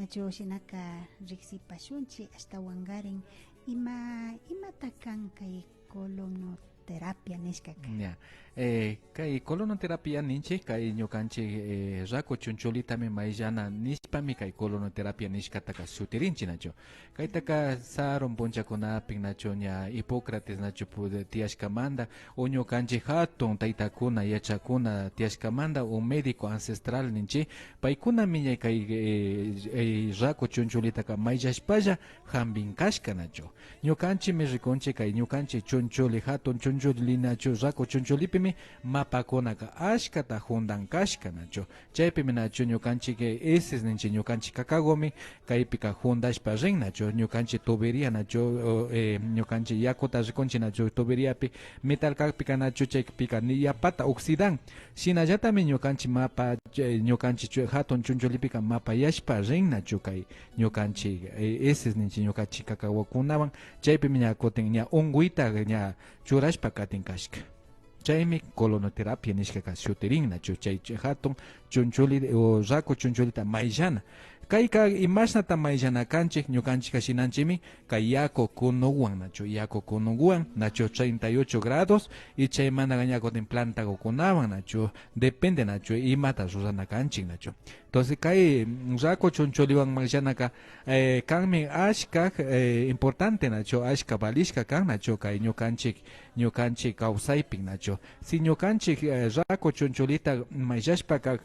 Nacho shinaka riksipashunchi hasta wangarin imata kan kay colonoterapia nishkaka. Ya. Kay colonoterapia ninchi kay ñukanchik rako chuncholita mi mayllana nishpami kay colonoterapia nishkataka shutirinchi nacho. Kaytaka saron punchakunapik nacho ña Hipócrates nacho tiashkamanta o ñukanchik hatun taytakuna yachakuna tiashkamanta un médico ancestral ninchi paykunami ña kay rako chuncholitaka mayllashpalla hambinkashka nacho. Ñukanchikmi rikunchik kay ñukanchik chuncholi hatun chuncholi nacho rako chuncholipi mapakunaka ashkata jundankashka nacho chaypimi nacho ñukanchik eses ninchi ñukanchik kakagomi kaypika jundashpa rin nacho ñukanchik tubería nacho ñukanchik yakuta rikunchik nacho tuberiapi metalkapika nacho chaypika yapata oxidan shinallatami ñukanchik mapa ñukanchik hatun chuncholipika mapayashpa rin nacho kay ñukanchik eses ninchi ñukanchik kakawakunawan chaypimi ña kutin ña unguita ña churashpa katinkashka. Chaymi colonoterapia nishkaka shutirin nacho chay hatun chunchuli o rako chuncholita mayllana kayka imashnata mayllana kanchik ñukanchik shinanchimi kay yako kunuwan nacho yako kunuwan nacho 38 grados y chaymanta ñakutin plantakukunawan nacho depende nacho imata rurana kanchik nacho entonces kay rako chuncholiwan mayllanaka kanmi ashka importante nacho ashka valishka kan nacho kay ñukanchik kawsaypik nacho si ñukanchik rako chuncholita mayllashpaka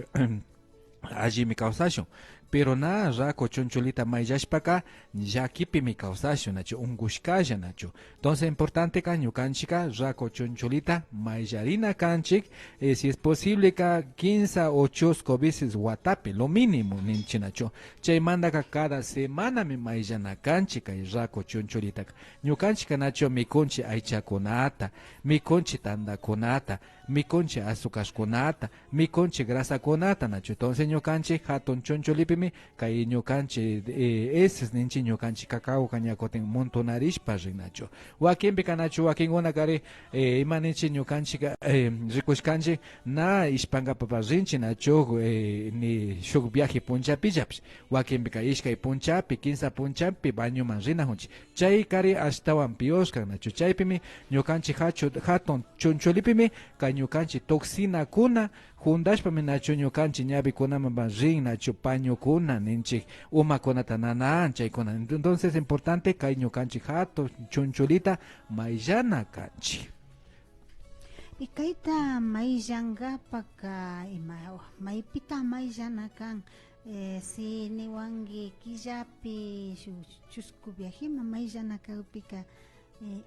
allimi kawsashun pero na rako chuncholita mayllashpaka llakipimi kawsashun nacho ungushkalla nacho entonces importante ka ñukanchika rako chuncholita mayllarina kanchik si es posible ka 15 o 8 veces watapi lo mínimo ninchi nacho chaymantaka cada semana mi mayllana kanchik kay rako chuncholitaka ñukanchika nacho mikunchik aychakunata mikunchik tandakunata mikunchik azucarkunata mikunchik grasakunata nacho entonces ñukanchik hatun chuncholipimi kay ñukanchik eses ninchi ñukanchik cacao ñakutin montonarishpa rin nacho wakinpika nacho wakinkuna kari ima ninchi ñukanchik rikushkanchik na ishpankapapa rinchi nacho ni shuk viaje punchapillapish wakinpika ishkay punchapi 15 punchapi bañoman rinajunchik chay kari ashtawan pioshkan nacho chaypimi ñukanchik hatun chuncholipimi kay ñukanchik toxinakuna jundashpami nacho ñukanchik ñavikunamapan rin nacho pañukuna ninchik umakunata nanan chaykuna entonces importante kay ñukanchik hatun chuncholita mayllana kanchik Kayta mayllankapaka maypita mayllana kan si niwanki killapi chusku viajema mayllana kawpika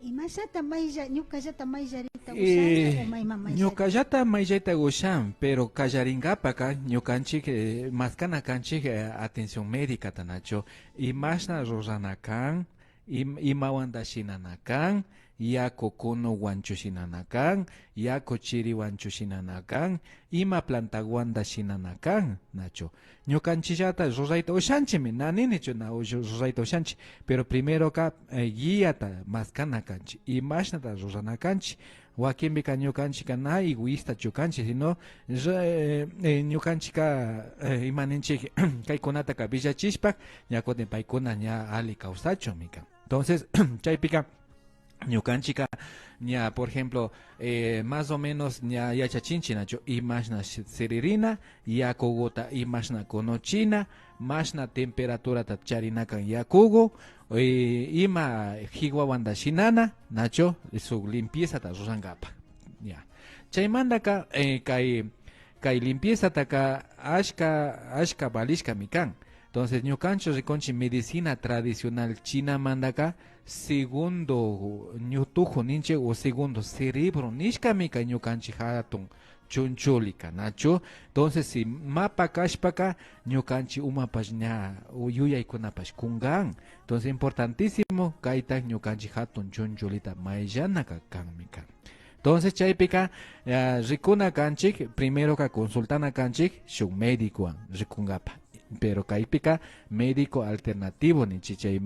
imashata ñukallata mayllarita ushan o mayma mayllarita ñukallata mayllayta ushan pero kallarinkapaka ñukanchik maskana kanchik atención médicata nacho imashna rurana kan imawanta shinana kan yako kunuwan chushinana kan yako chiriwan chushinana kan ima plantawanta shinana kan nacho ñukanchillata rurayta ushanchimi naninichu na rurayta ushanchik pero primero ka guiata maskana kanchik imashnata rurana kanchik wakinpika ñukanchika na egoísta chukanchik sino ñukanchika imaninchik kaykunataka villachishpa ñakutin paykuna ña ali kawsachunmi kan entonces chaypika ñukanchika ña por ejemplo más o menos ña yachachinchi nacho imashna siririna yakugota imashna kunuchina mashna temperaturata charinakan yakugu ima hiwawanta shinana nacho su limpiezata rurankapa ya chaymantaka kay limpiezataka ashka valishkami kan entonces ñukanchik rikunchik medicina tradicional china mandaka segundo ñutujo ninche o segundo cerebro nishkami kay ñukanchik hatun chunchulika nacho entonces si mapa kashpaka ñukanchik umapash ña yuyaykunapash kungan entonces importantísimo kayta ñukanchik hatun chunchulita mayllanaka kanmi kan entonces chaypika rikuna kanchik primero ka consultana kanchik shuk médicowan rikunkapa pero kaipika médico alternativo ninchi chay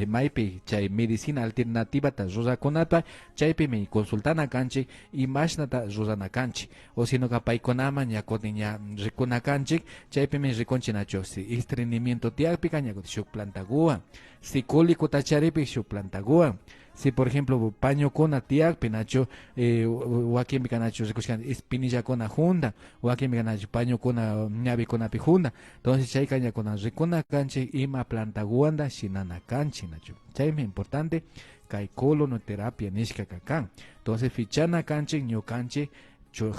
maypi chay medicina alternativa ta rusakunata chaypi mi consultana kanchik imashnata rusana kanchik o sino ka paykunama ñakutin ña rikuna kanchik chaypi mi rikunchinachu si estreñimiento tiakpika ñakutin shuk plantakuwan si cólico tacharipi shuk plantakuwan si por ejemplo pañokuna tiakpi nacho wakinpi kanacho rikushkan espinillakuna junta wakinpi kanacho pañokuna ñavikunapi junta entonces chay kañakuna rikuna kanchik ima plantakuwanta shinana kanchik nacho chaymi importante kay colonoterapia nishkaka kan entonces fichana kanchik ñukanchik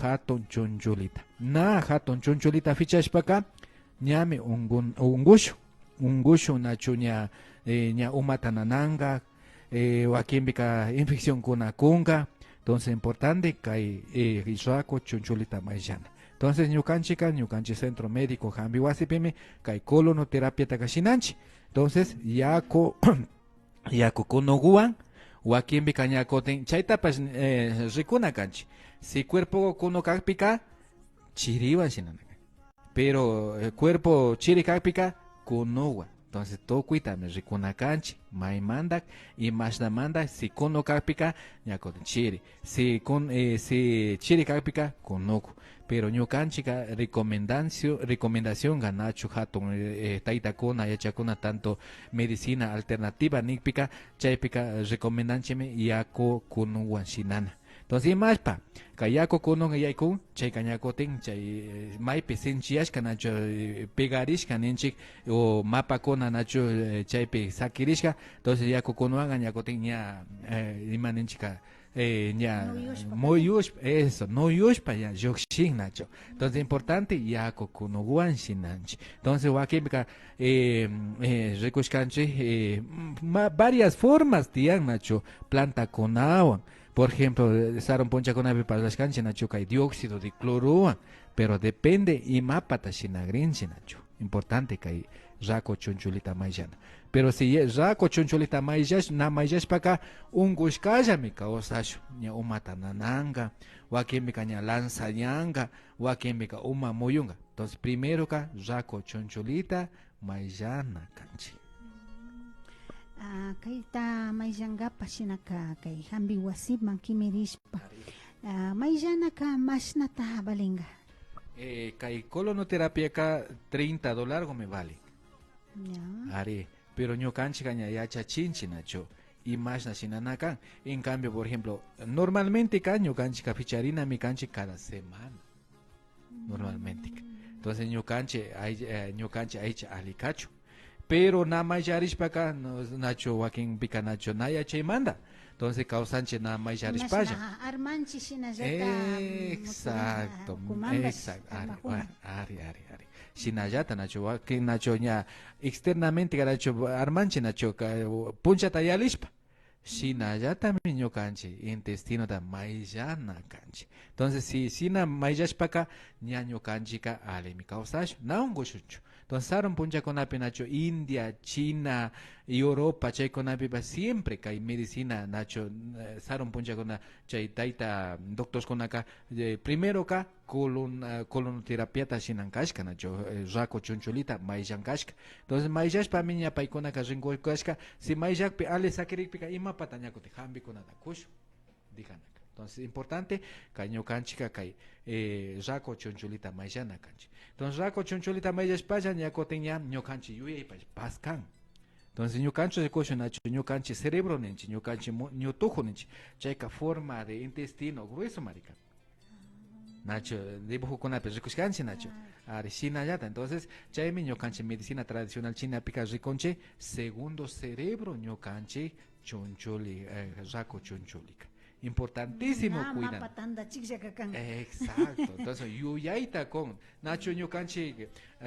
hatun chunchulita na hatun chunchulita fichashpaka ñami ungushu nacho ña umatanananga wakinbika infección kuna kunga entonces importante kay risako chunchulita mayllana entonces ñukanchik centro médico hambi wasipimi kay colonoterapia takashinanchi entonces yako kunuguwan wakinbika ñakotin chaytapas rikuna kanchi si cuerpo kuno kakpika chiriwan shinanakan pero cuerpo chiri kakpika kunuwan entonces tokuita me rikunakanchik maymandak imashnamanta si kuno kakpika ñakotin chiri si chiri kakpika kunuku pero ñukanchika recomendación ganachu hatun taytakuna yachakuna tanto medicina alternativa nikpika chaypika recomendanchimi yako kunuwan shinana entonces imashpa kayako kunun yaykun chay kañakotin chay maypi sinchiyashka nacho pegarishka ninchik o mapakuna nacho chaypi sakirishka entonces yako kunuwan ñakotin ña ima ninchika ña moyushpa eso no yushpa ya llukshin nacho entonces importante yako kunuwan shinanchi entonces wakipika rikushkanchi varias formas tiyan nacho planta kunawan por ejemplo, saron poncha con ave para las canchas, nacho, hay dióxido de cloro, pero depende y mapata shinagrinchi, nacho. Importante que hay raco chunchulita mayana. Pero si raco chunchulita mayas, na mayas para acá, un gushkaya me causasho, ni umata nananga, wakimika ni lanza yanga, wakimika uma moyunga. Entonces, primero ka raco chunchulita mayana canchi. Kaita mayllangapa shinaka kay hambi wasiman kimirishpa mayllanaka mashnata balinga kay colonoterapia ka $30 me vale are pero ñukanchik ña yachachinchi nacho y mashna shinanakan en cambio por ejemplo normalmente ka ñukanchik ficharina mi kanchik cada semana normalmente entonces ñukanchik aycha alikachu pero na mayarish para acá nacho wakin pica nacho naya che manda entonces causanche na mayarish paya armanchi exacto ari shinayata nacho wakin nacho nya externamente nacho armanchi nacho puncha tayalishpa shinayata miño canchi intestino da mayana canchi entonces si sina mayash para acá ñaño canchica ale mi causash na un gushucho entonces saron puncha con nacho India, China, Europa, chay con siempre que hay medicina nacho saron puncha con chay taita doctores con acá primero acá colonoterapia ta shinankashka nacho raco chunchulita mayjankashka entonces mayjash pa miña paikona ka rinkoshka si mayjak pe ale sakirikpika ima patañako te hambi con kush dijanak entonces importante caño canchica kay raco chunchulita mayjana canchi entonces raco chunchulita mayjash paya ñakoteña ñokanchi yuyay pascan entonces ñukancho de cocho nacho ñukanchi cerebro nenchi ñukanchi ñutujo nenchi chayka forma de intestino grueso marica nacho dibujo con apes ricushkanchi nacho arishina yata entonces chaymi ñukanchi medicina tradicional china pica riconche segundo cerebro ñukanchi chunchuli raco chunchulika importantísimo cuidar. Exacto. Entonces, yuyaita con Nacho ñukanchi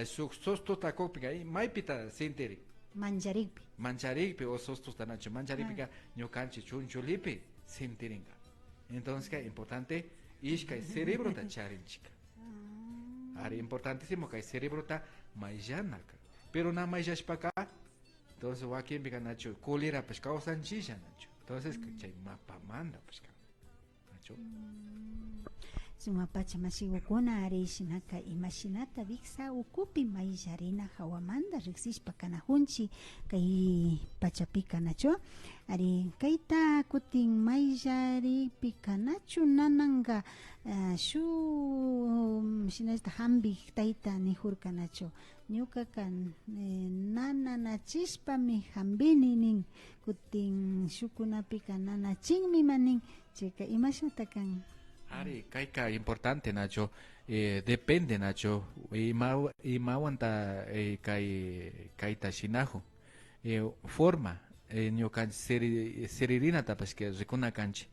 sosto taco pica maipita sinteri. Mancharipi o sosto nacho mancharipica ñukanchi chunchulipi sinteringa. Entonces, que importante ishka cerebro ta charinchika. Ari importantísimo que cerebro ta mayjanaka. Pero na mayjash para acá. Entonces, aquí pica nacho cólera pues causan chilla nacho. Entonces, que chay mapa manda, pues, ¿nacho? sumapacha masigukuna arishinaka imashinata viksa ukupi maillarina hawamanda riksishpa kanahunchi kay pachapika nacho ari kayta kutin maillari pikanachu nananga shu shinasta hambi tayta nijurka nacho ñuka kan nananachispa mi hambini nin kutin shukunapika nanachinmi manin chika imashata kan. Ari, kaika importante Nacho, depende Nacho, imawanta kaita shinajo, forma, ñokan seririna tapas que rikuna kanchi,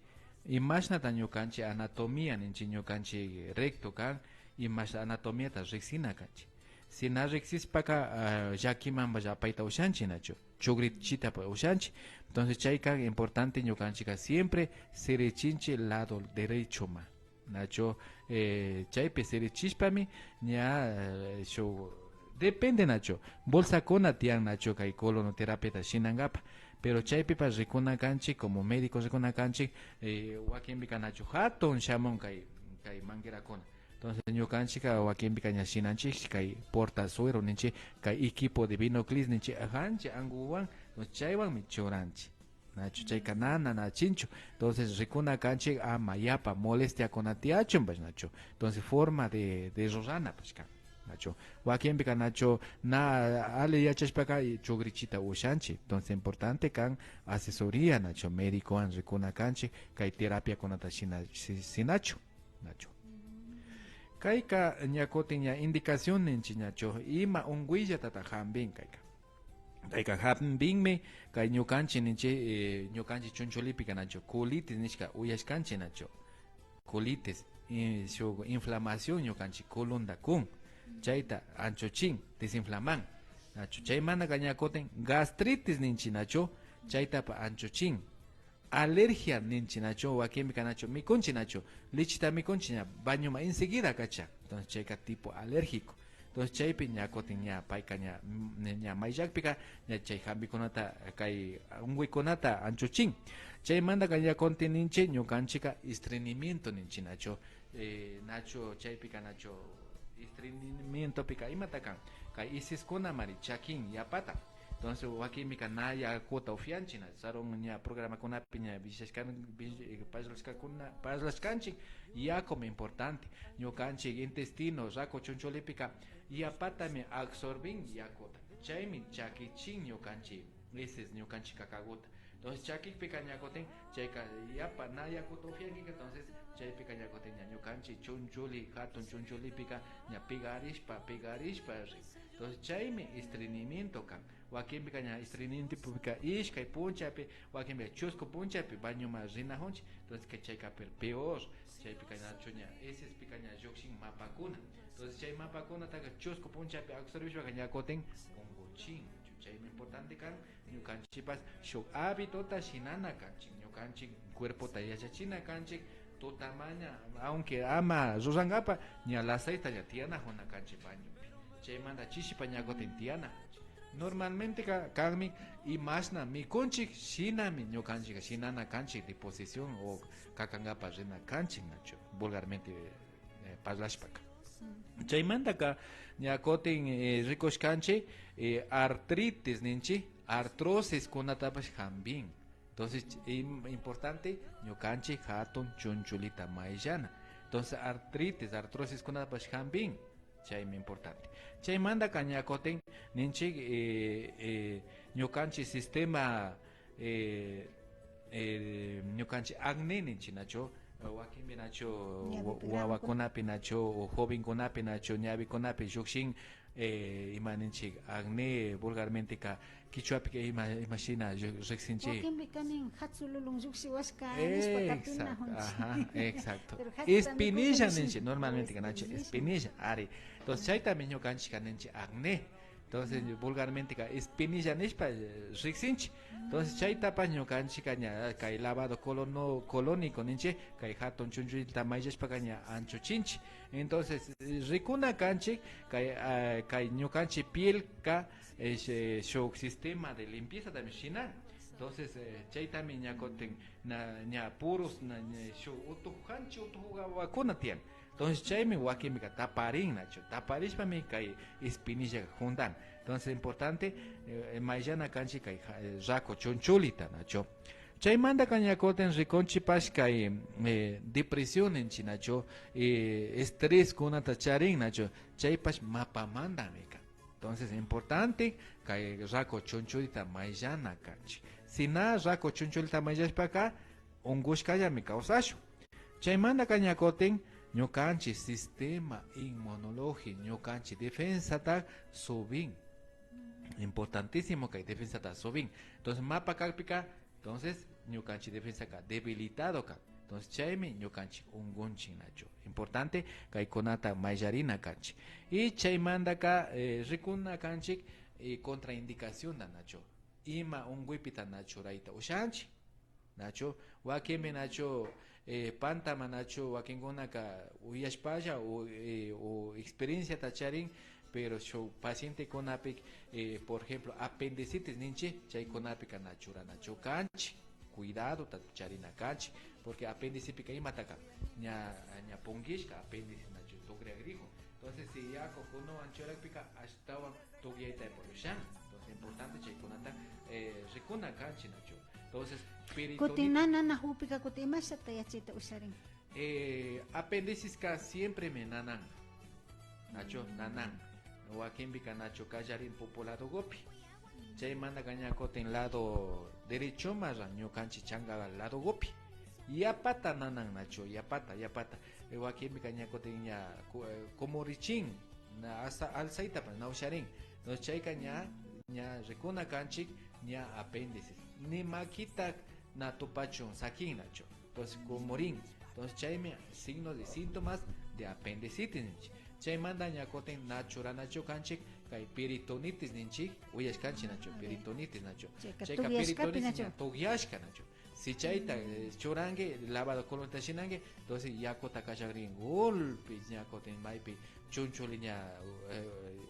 imashnata ñokanchi anatomía ninchi ñokanchi recto kan, imash anatomía ta riksina kanchi. Si na riksis paka yakimamba ya paita ushanchi Nacho, chugrichita pa ushanchi. Entonces chayka importante ñokanchika siempre serichinchi lado derecho ma Nacho chaype serichispami ña depende Nacho bolsa kona tian Nacho kay colonoterapia shinangapa pero chaype pa rikuna kanchi como médicos rikuna kanchi wakinbika Nacho hatun shamon kay manguera kona. Entonces ñukanchika wakinbika ña shinanchik kay porta suero ninchi kay equipo de binoclis ninchi ajanchi anguwan chaywan mi choranchi Nacho chayka nana chincho entonces rikuna kanchi mayapa molestia con atiachon pues Nacho entonces forma de rosana pues Nacho wakinbika Nacho na ale yachashpaka chugrichita ushanchi entonces importante kan asesoría Nacho médico an rikuna kanchi kay terapia con atashina sinacho Nacho kayka ñakotin ña indicación ninchi Nacho ima unguilla tata hambin kayka hambinmi kay ñukanchi ninchi ñukanchi chunchulipika Nacho colitis nishka uyashkanchi Nacho colitis inflamación ñukanchi colonda kun chayta anchochin desinflaman Nacho chaymanta ñakotin gastritis ninchi Nacho chayta pa anchochin alergia ninchi Nacho wakinbika Nacho mikunchi Nacho lichita mikunchi ña bañoma enseguida kacha entonces chayka tipo alérgico entonces chaypi ñakotin ña payka ña mayllakpika ña chay hambikunata kay unguikunata anchochin chaymanta ñakontin ninchi ñukanchika estreñimiento ninchi Nacho Nacho chaypika Nacho estreñimientopika imata kan kay isiskuna mari chakin yapata entonces wakinbika na yakuta ufianchi saron ña programa kunapi ña parlashkanchik yakome importante ñukanchik intestino rako chunchulipika yapatami absorbin yakuta chaymi chakichin ñukanchik veces ñukanchik kakaguta entonces chakikpika ñakotin chayka yapa na yakuta ufiankika entonces chaypika ñakotin ña ñukanchik chunchuli hatun chunchulipika ña pigarishpa entonces chaymi estreñimiento kan wakinbika ña estreñimientopika ishkay punchapi wakinbika chusku punchapi bañoma rinahunchi entonces que chayka peor chaypika Nacho ña esespika ña llukshin mapakuna entonces chay mapakunataka chusku punchapi absorbishpaka ñakotin unguchin chaymi importante kan ñukanchipas shuk habitota shinana kanchik ñukanchik cuerpota yachachina kanchik tutamaña aunque ama rurangapak ña lasayta ña tiyanajuna kanchik bañopi chaymanta chishipa ñakotin tiyana normalmente kanmi imashna mikunchik shinami ñukanchik shinana kanchik de posesión o kakangapa rina kanchik Nacho vulgarmente parlashpaka chaymantaka ñakotin rikushkanchik artritis ninchi artrosis kunatapash hambin entonces importante ñukanchik hatun chunchulita mayllana entonces artrosis kunatapash hambin chaymi importante chaymanta ñakotin ninchik ñukanchik sistema ñukanchik acné ninchi Nacho wakinmi Nacho wawakunapi Nacho jovenkunapi Nacho ñawikunapi llukshin ima ninchik acné vulgarmente ka kichwapika imashina riqsinchik wakinbika nin hatsululun llukshiwashka exacto espinilla ninchik normalmente Nacho espinilla ari entonces chaytami ñukanchik ninchik acné entonces vulgarmente ka espinilla nishpa riqsinchik entonces chaytapas ñukanchik ña kay lavado colónico ninchik kay hatun chunchulita mayllashpaka ña anchochinchik entonces rikuna kanchik kay ñukanchik pielka shuk sistema de limpieza también shinan entonces chaytami ñakotin ña puros shuk utujanchik utujawakuna tiyan Entonces, chaymi wakimika taparin, nacho. Taparishpami kay espinilla juntan. Entonces, importante, maillana kanchi kay rako chunchulita, nacho. Chaymanta kañakoten riconchipash kay depresión en chinacho, estrés kunata charin, nacho. Chaypash mapamanda mika. Entonces, importante, kay rako chunchulita maillana kanchi. Si na rako chunchulita maillashpa acá, ungushkaya mi causasho. Chaymanta kañakoten, ñukanchi sistema inmunológico, ñukanchi defensa ta subin. Importantísimo que hay defensa ta subin. Entonces, mapa calpica, entonces, ñukanchi defensa ka debilitado ka. Entonces, chaymi ñukanchi ungunchi nacho. Importante que hay conata mayarina kanchi. Y chaymanda ka rikuna kanchi contraindicación da nacho. Ima unguipita nacho raita ushanchi. Nacho, wakeme nacho pantama nacho wakinguna ka uyashpaya o experiencia tacharin, pero show paciente con apic, por ejemplo, apendicitis ninche, chay con apica nachura nacho canchi, cuidado tacharina canchi, porque apendicitis y mataka, ña pongishka apéndice nacho togre agrijo. Entonces si ya cocono anchora pica hasta togieta por ushan. Entonces importante chay con ata recona canchi nacho. Entonces, Kutinana na hupika kutimasa tayachita usarin. Apéndices ka siempre me nanan. Nacho, nanan. No wakimbika nacho kajarin populado gopi. Chay manda gañacote en lado derecho más año canchi changa al lado gopi. Yapata nanan nacho, yapata. Wakimbika gañacote ña como richin. Na hasta alzaita pa na usharin. No chay caña ña recuna canchi ña apéndices. Ni maquita na topacho saquín nacho. Entonces comorín. Entonces chayme signos de síntomas de apendicitis. Chay manda ñacoten nachura nacho canchic, kay peritonitis ninchi, uyas canchi nacho, peritonitis nacho. Chayka peritonitis togiashka nacho. Si chayta chorangue, lavado colon tashinangue, entonces yacota cachagrin golpe ñacoten maipi chunchuli ña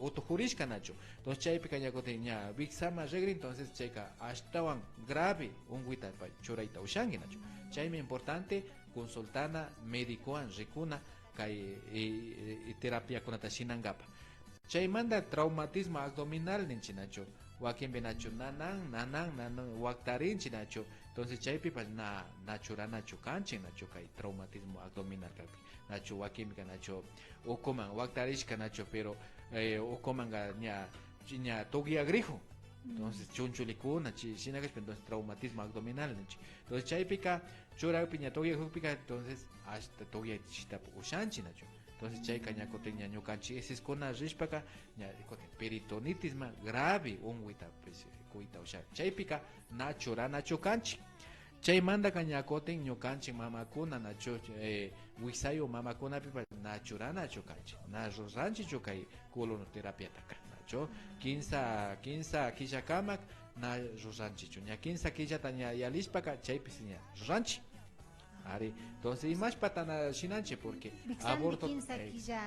otojurishka nacho. Entonces chaypica ñacoten ña vixama regrin, entonces chayka ashtawan grave unguita pa choraita ushangue nacho. Chayme importante consultana médicoan ricuna kay terapia kunata shinangapa. Chaymanda traumatismo abdominal ninchi nacho. Wakimbe nacho nanan waktarin nacho. Entonces chaypi pues nachura nacho canche nacho kay traumatismo abdominal kapi. Nacho wakimbe nacho okoman waktarishka nacho pero okoman ña togia grijo. Entonces chunchulicuna chinagas entonces traumatismo abdominal ninchi. Entonces chaypica chura piña togia pica entonces hasta togia chita ushanchi nacho. Entonces chay cañacote ñaño canchi ese es con rishpaka ña peritonitis ma grave unguita pues cuita usha. Chaypica nachura nacho canchi. Chay manda cañacote ño canchi mamakuna nacho wisayo mamakuna pipa nachura nacho canchi. Na rosanchi chokay colonoterapia taka. 15 killakamak na ruranchichu ña 15 killata ña yalishpaka chaypis ña ruranchi ari entonces imashpata na shinanchi porque aborto 15 killa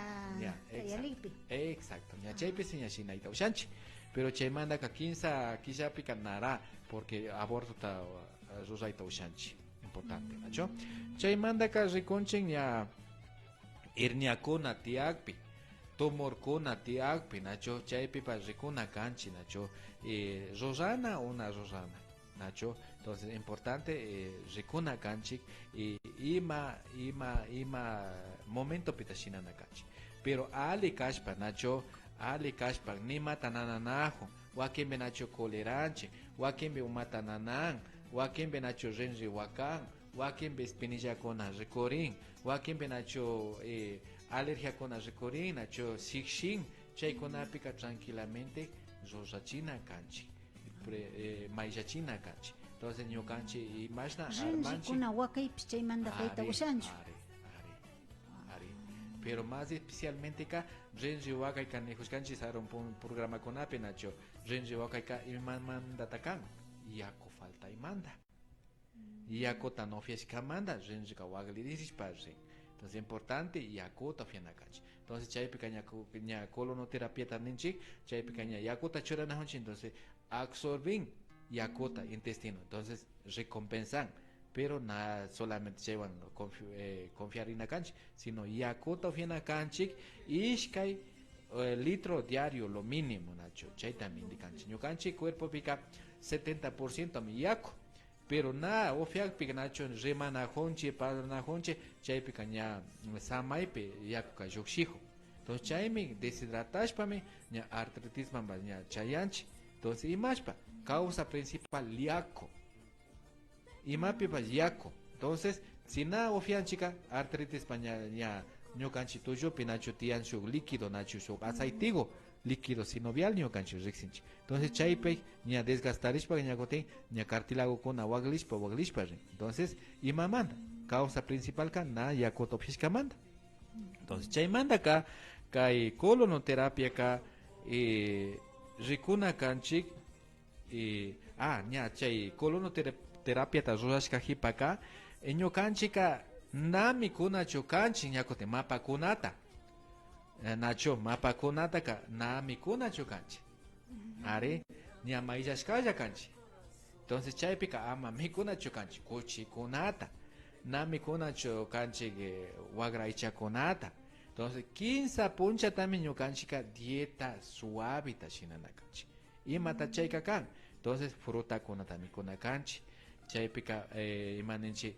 yalipi exacto ña chaypis ña shinaita ushanchi pero chaymanta ka 15 killapika nara porque aborto ta ruraita ushanchi importante nacho chaymanta ka rikunchik ña herniakuna tiakpi tumorkuna tiakpi nacho chaypi pa rikuna kanchi nacho rosana una rosana nacho entonces importante rikuna kanchi ima momento pita shinana kanchi pero ali kashpa nacho ali kashpa ni mata nananajo wakimbe nacho coleranche wakimbe umata nanan wakimbe nacho renri wakan wakimbe espinilla kona rekorin wakimbe nacho alergia con azecorina, cho sixin, chay con apica tranquilamente, rosachina canchi, maizachina canchi. Entonces yo canchi y más na armanchi. Kuna wakai chay manda kaita ushancho. Pero más especialmente ka renji wakai kanejos canchi saron un programa con apenacho, renji wakai ka iman manda takan, yako falta y manda. Yako tanofias ka manda, renji ka wagliris parse. Entonces es importante y acota fianacachi. Entonces chay pequeña colonoterapia también chic, chay pequeña y acota chorana honchi, entonces absorben y acota intestino. Entonces recompensan, pero nada solamente llevan confiar en la cancha, sino yakuta fiena cancha ishkai litro diario lo mínimo nacho, chay también de cancha. Yo cancha cuerpo pica 70% a mi yaco, pero nada ofiak pica nacho remana honche padrona honche chay pica ña samaipe yaco ka yoxijo. Entonces chay me deshidratas para mí ña artritis mamba ña chayanchi. Entonces imashpa causa principal liaco. Imapi pa yaco. Entonces, si nada ofian chica, artritis pa ña ñocanchi tuyo pinacho tian su líquido nacho su aceitigo líquido sinovial ñocanchi rexinchi. Entonces, chaipe ña desgastarish pa ña gote ña cartílago con aguaglishpa. Entonces, imamanda, causa principal ka na yaco topishka manda. Entonces, chay manda acá, kai colonoterapia ka ricuna canchik ña chay colonoterapia ta rurashka hipaka ñukanchika nami kunachu kanchik ñakote mapakunata nacho mapakunata ka nami kunachu kanchik are ña mayllashkalla kanchik. Entonces chaypika ama mikunachu kanchik kuchikunata nami kunachu kanchik wagraychakunata. Entonces 15 puncha también ñukanchika dieta suavita shinana kanchik imata chayka kan. Entonces fruta kunata mikuna kanchik chaypika imaninchi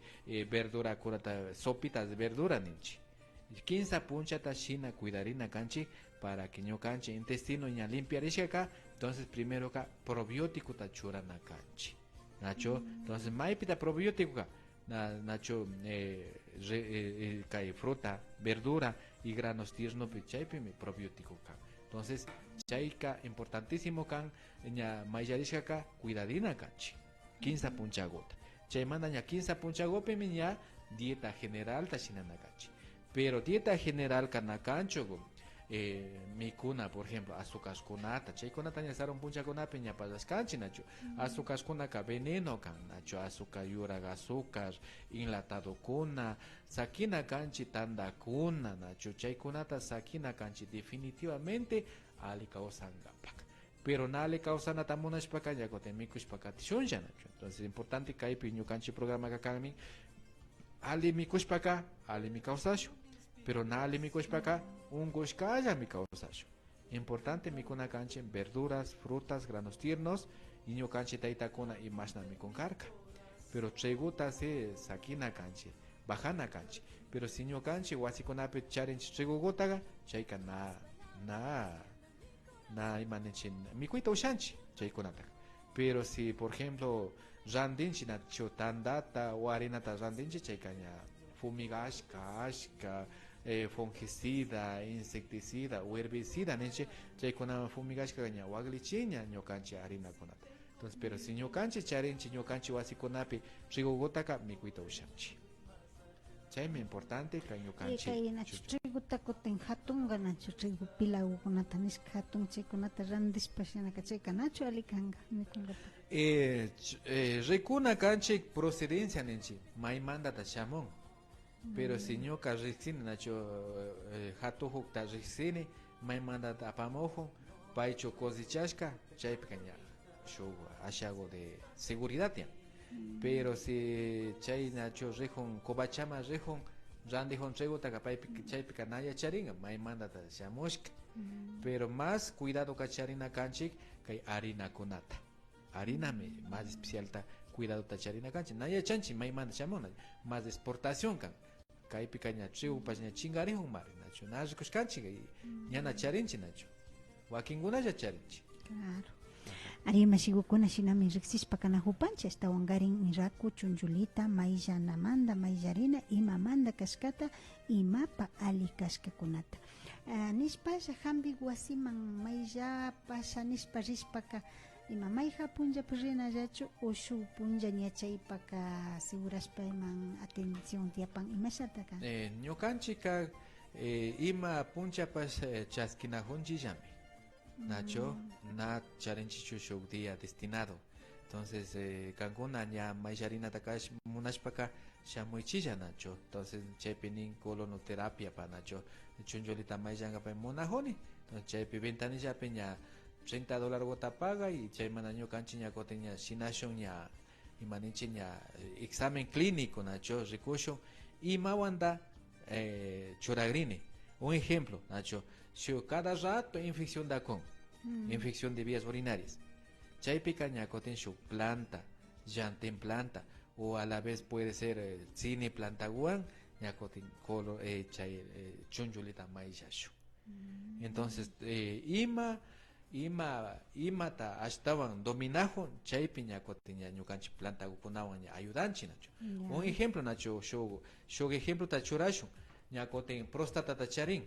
verdura kunata sopitas de verdura ninchi 15 punchata shina cuidarina kanchik para que ñukanchik intestino ña limpiarishka. Entonces primero ka probiótico ta churana kanchik nacho. Entonces maipita probiótico ka nacho kay fruta verdura y granos tiernos chaypi probiótico ka. Entonces chayka importantísimo kan ña mayarishka ka cuidadina kanchik 15 punchagota. Chay manda ña 15 punchagope ña dieta general ta shinana kanchik. Pero dieta general kana kancho mikuna por ejemplo azúcar kunata chay kunata ña saron punchakunapi ña pasas kanchik nacho. Azúcar kunaka veneno kan nacho, azúcar yurag azúcar enlatado kuna sakina kanchik tanda kuna nacho. Chay kunata sakina kanchik definitivamente ali causangapak. Pero nada le causa nada munashpaka ya gote mikushpaka tishonja nacho. Entonces importante que hay piño canchi programa kakami ali mikushpaka ali mi causasho. Pero nada le mikushpaka un goshkaya mi causasho. Importante mikuna canchi verduras, frutas, granos tiernos y ño canchi taita kuna y mashna mi con carca. Pero treguta se sakina canchi bajana canchi. Pero si ño canchi wasikonape charenchi tregugotaga chaika na imanenchin mi cuita ushanchi chaykunata. Pero si por ejemplo randinchi nacho tandata o arenata randinchi chaykaña fumigashka ashka fungicida insecticida o herbicida nenche chaykuna fumigashka ña waglichiña ñokanchi harina kunata. Entonces pero si ñokanchi charinchi ñokanchi wasikunapi rigogotaka mi cuita ushanchi. Chaymi importante ka ñukanchik kay nachu triguta kutin hatunga nachu trigu pilagukunata nishka hatun chaykunata randishpa shinaka chayka nachu alikanga mikunata rikuna kanchik procedencia ninchik maymandata shamun. Pero si ñuka riksini nachu hatuhukta riksini maymandata apamuhun paychu cosechashka chaypika ña shuk ashago de seguridad ya. Pero si chay nacho rejun cobachama rejun randijun treguta kapay chaypika naya charinga maymandata shamushka. Pero más cuidado kacharina kanchik kay harina kunata. Harina me más especial ta cuidado ta charina kanchik naya chanchi maymanda shamuna más exportación kan. Kaypika ña tregu paña chingarihun mari nacho narikushkanchik ñana charinchi nacho wakinkunalla charinchi. Claro. Ari mashigukuna shinami riksishpa kana hupancha estawan garin miraku chunchulita maillanamanda maillarina imamanda kashkata imapa ali kashkakunata nishpasha hambi wasiman mailla pasha nishpa rishpaka imamayja punlla rinallachu ushu punlla ñachaypaka segurashpa iman atención tiapan imashataka ñukanchika ima punchapas chaskinajunchillami nacho na charinchichu shuk día destinado. Entonces kankuna ña maillarina takash munashpaka shamuychilla nacho. Entonces chaypinin colonoterapia pa nacho chunjolita maillanga pa munajoni. Entonces chaypi ventanillapi ña $30 gota paga y chaymana ñukanchik ña kotin ña shinashun ña imaninchi ña examen clínico nacho recurso imawanda churagrini. Un ejemplo, Nacho, si cada rato infección da con, infección de vías urinarias, chay picaña coten su planta, llantén planta, o a la vez puede ser cine planta guan, ya coten colo, chay chunjulita maizashu. Entonces, ima ta ashtawan dominajo, chay piña coten ya ñucanchi planta gukunawan ayudanchi, Nacho. Un ejemplo, Nacho, show ejemplo ta churashu. Ñacoten próstata tacharin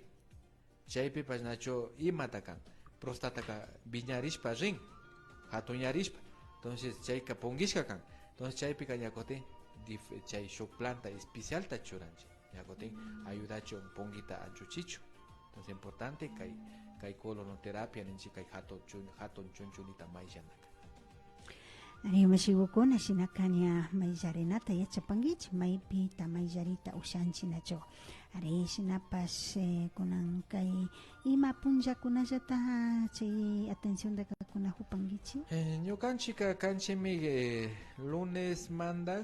chaypi pas nacho imatakan próstata viñarishpa rin hatuñarishpa entonces chayka pongishka kan entonces chaypi ka ñacoten chay shok planta especial tachuranchi ñacoten ayudacho pongita anchuchicho entonces importante kay colonoterapia ninchi kay haton chunchulita mayllanaka. Rimashigukuna shinakanya mayllarinata yachapangich maypi tamaylarita ushanchinacho. Ari shinapas kunan kay ima punllakunallata chay atención de kakuna hupangichi. Ñukanchika kanchimi lunes manda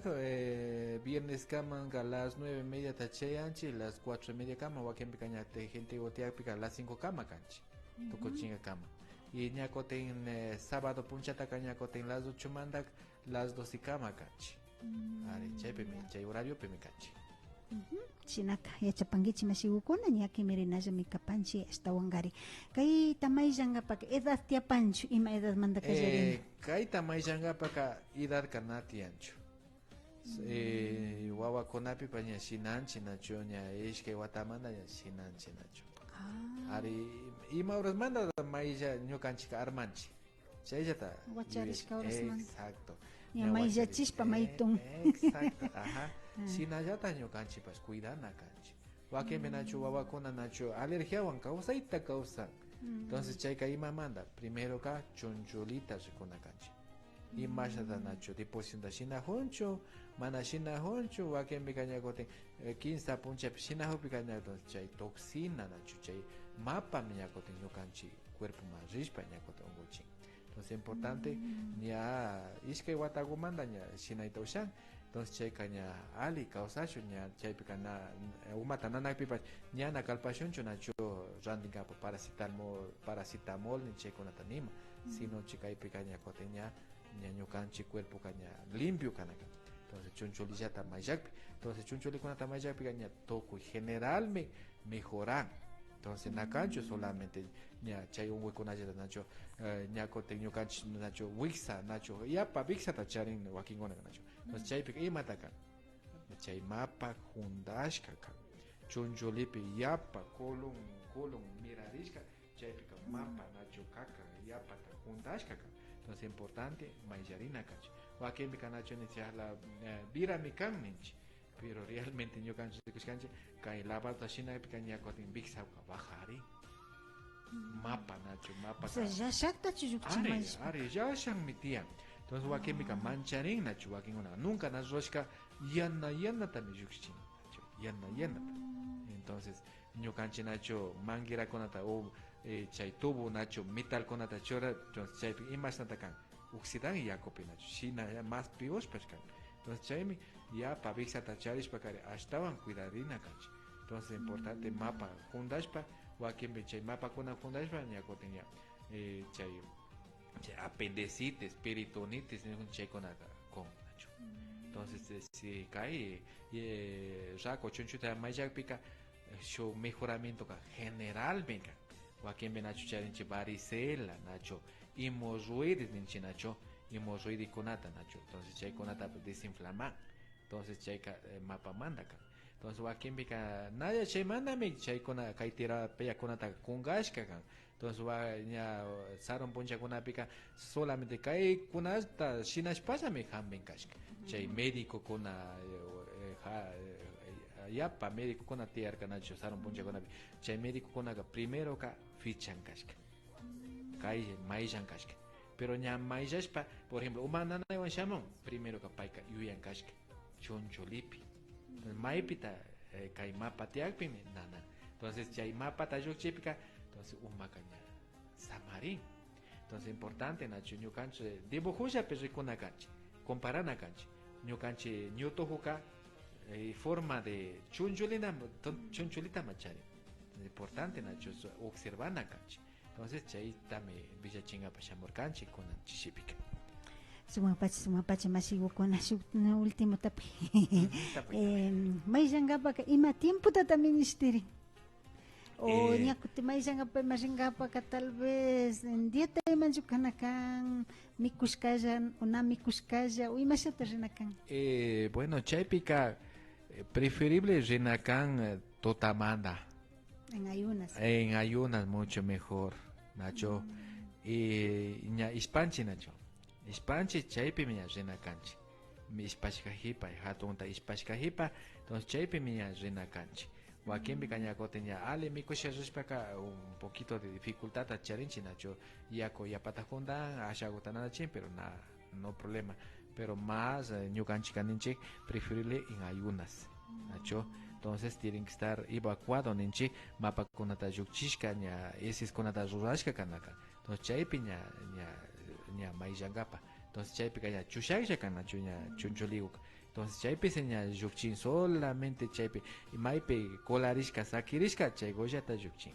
viernes kaman a las 9:30 tachayanchi las 4:30 kama wakempi kañate gente otiakpika a las 5 kama kanchi tukuchinga kama. Y ñacoten sábado punchata ñacoten las 8 mandak las 12 kama kanchi. Ari chay horario pemi kanchi. Sinaka yachapangichi masigukuna ñaki mirinalla mikapanchi hasta wangari. Kay tamayllangapak edad tiapanchu ima edad manda kallarin. Kay tamayllangapak edad kanatianchu. Wawakunapi paña shinanchi nacho ña ishkay watamanda ña shinanchi nacho. Ari ima horas manda maylla ñukanchika armanchi chayllata wacharishka horas manda exacto ña mayllachispa maytun exacto ajá sinallata ñukanchipas cuidana kanchi wakembe nacho wawakuna nacho alergiawan kawsayta kawsan entonces chayka ima manda primero ka chunchulita rikuna kanchi imashata nacho deposición shina honcho mana shina honcho wakembe kañakoten 15 punchapi shina hopi kañakoten chay toxina nacho chay mapa ñakoten ñukanchi cuerpo más rishpa ñakoten onguchin entonces importante ña ishkay watagumanda ña shinaita ushan entonces chay kaña ali kawsashu ña chaypi kana umata nanakpipas ña na kalpashunchu nacho randinkapo paracetamol ni chaykunata nima sino chikaypi kañakoten ña ñukanchi cuerpo kaña limpio kanaka entonces chunchulillata mayllakpi entonces chunchulikunata mayllakpi kaña tokuy generalmente mejoran entonces nakanchu solamente ña chay unguikunallata nacho ñakoten ñukanchi nacho wiksa nacho yapa wiksata charin wakinkunaka nacho entonces chaypi imata kan chay mapa hundashka kan chunchulipi yapa colon mirarishka chaypi mapa nacho kaka yapata hundashka kan entonces importante mayllarina kanchi wakembi kanacho la vira mi ninchi pero realmente yo kanchi kushkanchi kay labata shina pikaña kotin biksa bajari mapa nacho mapa o sea ya shakta chuyukchimay are ya shan mitia entonces wakembi ka mancharin nacho wakinguna nunca nas roshka yana también yukchin nacho yana entonces ñukanchi nacho mangira konata o chay tubo nacho metal konata chora entonces chay imashnata kan oxidan yakopi nacho shina más pios pescan entonces chaymi ya pavixata charishpa kare ashtawan cuidarina kanchi entonces importante mapa fundashpa wakimbe chay mapa kuna fundashpa ñakotin ya chay apendicitis peritonitis chay konata con nacho entonces si cae rako chunchuta mayakpika show mejoramiento ka generalmente wakembe nacho charinchi varicela nacho hemorroides ninchi nacho hemorroides konata nacho entonces chay konata desinflamar entonces chay mapa manda ka entonces wakembe ka naya chay mandame chay kona kay terapia konata kungashka kan entonces wa nya saron poncha konapika solamente kay kunasta shinashpasame hamben kashka chay médico kona yapa médico kona tiarka nacho saron poncha konapi chay médico konaga primero ka fichan kashka kay mayllan kashka pero nya mayllashpa por ejemplo umanana wan shamon primero ka payka yuyan kashka choncholipi maypita kay mapa tiakpi nana entonces chay mapa tayokchipika entonces umakaña samarin entonces importante nacho ñukancho dibujulla pe rikunakanchi comparana canchi ñukanchi ñutujuka forma de chunchulita machari importante nacho observana canchi entonces chay tame villachinga pashamor canchi con chisipika sumapacha masigo con na último tapi mais jangapa ima tiempo tata ministeri o ñakuti mais jangapa masingapa ka tal vez en dieta manjukanakan mikuskaya una mikuskaya o ima satarinakan bueno chaypika preferible renakan totamanda en ayunas mucho mejor nacho ña ispanchi nacho ispanchi chaypi miña renakanchi mi ispashkajipa hatunta ispashkajipa entonces chaypi miña renakanchi wakinpi kañakote ña ale mikusha rishpaka un poquito de dificultad acharinchi nacho yako yapatakundan ashagotananachin pero no problema pero más ñukanchi kaninchik preferible en ayunas nacho entonces tienen que estar evacuado ninchi mapa kunata yukchishka ña esis kunata rurashka kanaka entonces chaypi ña maillangapa entonces chaypi ña chushaksha kanachu ña chunchuliuk entonces chaypi se ña yukchin solamente chaypi maypi kolarishka sakirishka chay gollata yukchin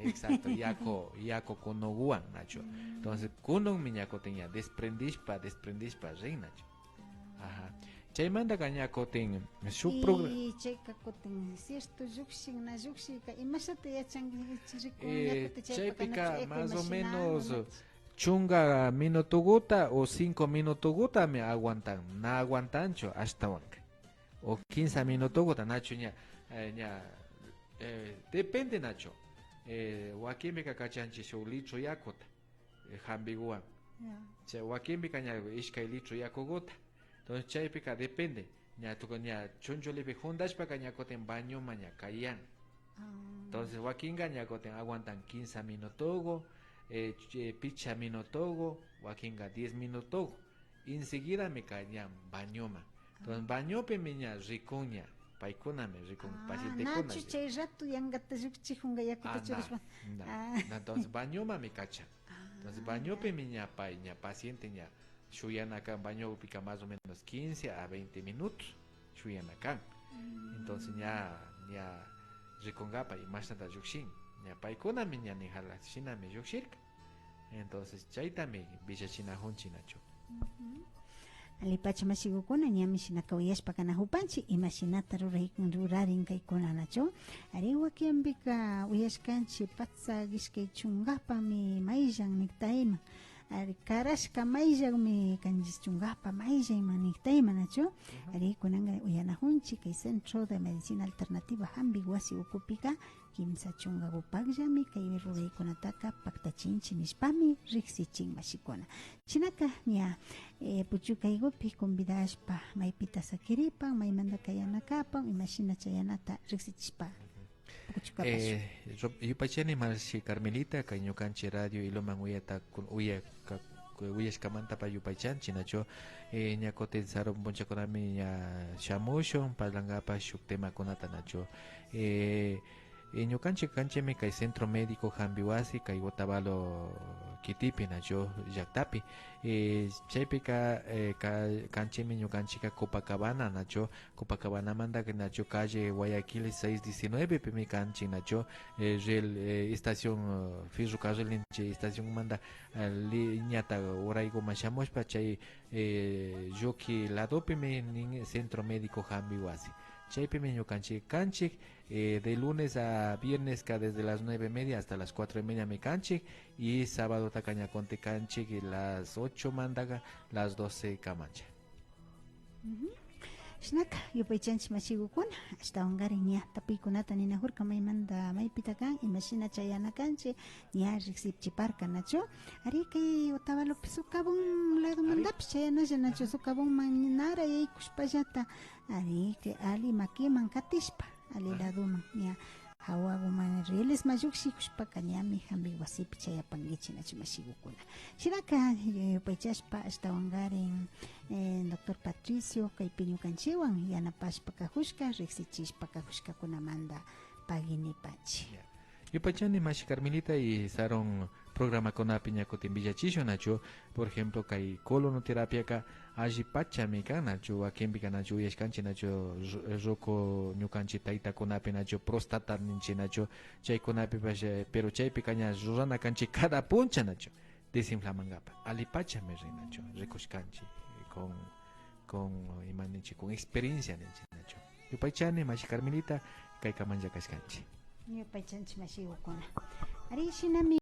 exacto yako kunuguan nacho entonces kunun miñakote ña desprendishpa rin nacho ajá chaymanta kañakotin shuk programa chaykakotin cierto yukshin na yukshika imashata chaypika más o menos chunga minutuguta o 5 minutuguta me aguantan na aguantancho hasta wanka o 15 minutuguta nacho ña depende nacho wakimika kachanchi shuk litro yakota hambiguan chay wakimika ña ishkay litro yakuguta entonces chaypika depende ña tuka ña chunchulipi hundashpaka ñakoten bañoma ña kayan entonces wakinga ñakoten aguantan 15 minutugo picha minutugo wakinga 10 minutugo enseguida me cañan bañoma entonces bañope miña rikuña paikuname rikun pacientekuna nachu chay rato yangata yukchijunga yakuta churishpa entonces bañoma me cacha entonces bañope miña ña paciente ña Shuyanakan baño pica más o menos 15 a 20 minutos Shuyanakan entonces ña rikongapa y más nada yukshin ña paikuna miña ni halashina me yukshirka entonces chaytami villachina hunchinacho alipacha masigukuna ñami shinaka uyashpa kana hupanchi imashinata rurarin kaykuna nacho ari wakiambika uyashkanchi patsa gishkay chungapami mayllan niktayma ari karashka mayllami kanchis chungapa mayllay niktayma nacho ari kunanga uyanahunchi kay Centro de Medicina Alternativa Hambi wasi ukupika kimsa chungagupakllami kay ruraykunataka paktachinchi nishpami riksichin mashikuna chinaka ña puchukaykupi convidashpa maypita sakiripan maymanta kayanakapan imashina chayanata riksichishpa yupachani marshi Carmelita kay ñukanchi radio iloman uyashkamanta yupaychanchi nacho ñakoten saron ponchakunami ña shamushun parlangapa shuk temakunata nacho ñukanchi kanchimi kay Centro Médico Hambiwasi kay Otavalo Kitipi nacho llaktapi chaypika kanchimi ñukanchika Copacabana nacho Copacabanamanta nacho calle Guayaquil 619 pimi kanchi nacho estación ferrocarril ninchi estación manda liñata uraygo mashamushpa chay yoki ladopimi nin Centro Médico Hambiwasi chaypimi ñukanchik de lunes a viernes desde las 9:30 hasta las 4:30 me canchik y sábado tacaña conte canchik y las 8 mandaga las 12 camancha Shnaka yupaychanchik mashigukuna ashtawankarin ña tapiykunata ninahurka maymanta maypita kan imashina chayanakanchik ña riksipchiparka nacho ari kay Otavalopi sukabun ladomantapish chayanalla nacho sukabunman nara yaykushpallata ari kay ali makiman katishpa ali ladoman ña hawaguman rieles mayuksikushpaka ñami hambi wasipi chayapankichik nacho mashigukuna shinaka yupaychashpa ashtawankarin Doctor Patricio kaypi ñukanchiwan yanapashpa kajushka riksichishpa kajushkakunamanta paginipanchik Yupachani mashi Carmelita y saron programa con apiña cotimbillachisho nacho, por ejemplo, kai colonoterapia ka aji pachami ka nacho, akembi ka nacho, yashkanchi nacho, roko ñukanchi taita konapi nacho, prostata ninchi nacho, chay konapi pashe, pero chay picaña rurana kanchi cada puncha nacho, desinflamangapa, alipachami ri nacho, rikushkanchi, con imanichi, con experiencia ninchi nacho. Yupachani mashi Carmelita, kai kamanja kashkanchi. Yo pachanchi masigo kuna. Ari shinami